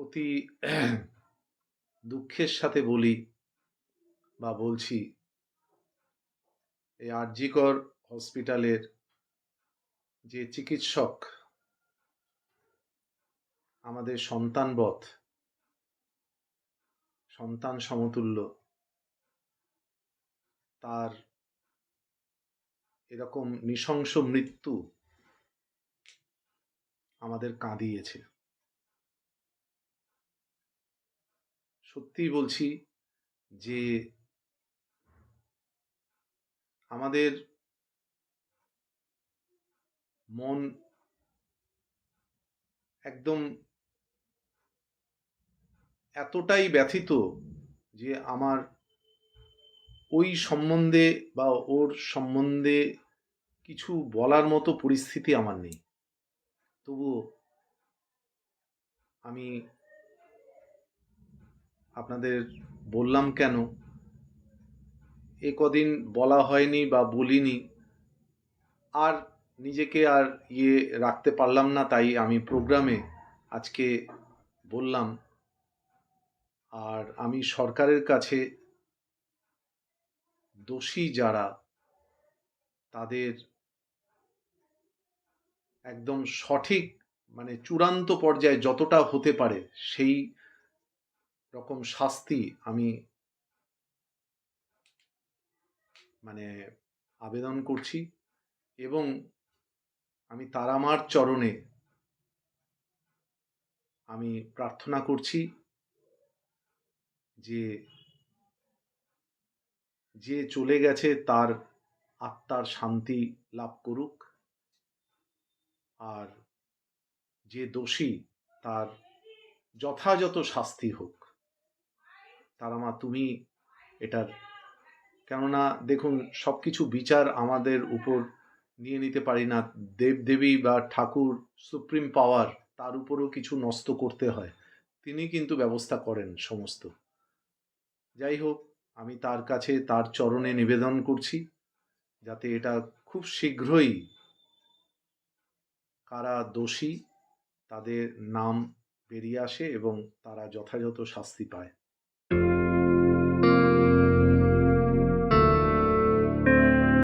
অতি দুঃখের সাথে বলি বা বলছি, এই আরজিকর হসপিটালের যে চিকিৎসক আমাদের সন্তানবৎ, সন্তান সমতুল্য, তার এরকম নৃশংস মৃত্যু আমাদের কাঁদিয়েছে। সত্যিই বলছি যে আমাদের মন একদম এতটাই ব্যথিত যে আমার ওই সম্বন্ধে বা ওর সম্বন্ধে কিছু বলার মতো পরিস্থিতি আমার নেই। তবুও আমি আপনাদের বললাম কেন, এ কদিন বলা হয়নি বা বলিনি, আর নিজেকে আর রাখতে পারলাম না, তাই আমি প্রোগ্রামে আজকে বললাম। আর আমি সরকারের কাছে দোষী যারা, তাদের একদম সঠিক চূড়ান্ত পর্যায়ে যতটা হতে পারে সেই রকম শাস্তি আমি আবেদন করছি। এবং আমি তারা মার চরণে আমি প্রার্থনা করছি যে যে চলে গেছে তার আত্মার শান্তি লাভ করুক, আর যে দোষী তার যথাযথ শাস্তি হোক। তারা মা, তুমি এটার, কেননা দেখুন, সবকিছু বিচার আমাদের উপর নিয়ে নিতে পারি না। দেবদেবী বা ঠাকুর, সুপ্রিম পাওয়ার, তার উপরেও কিছু ন্যস্ত করতে হয়, তিনি কিন্তু ব্যবস্থা করেন সমস্ত। যাই হোক, আমি তার কাছে, তার চরণে নিবেদন করছি যাতে এটা খুব শীঘ্রই কারা দোষী তাদের নাম বেরিয়ে আসে এবং তারা যথাযথ শাস্তি পায়।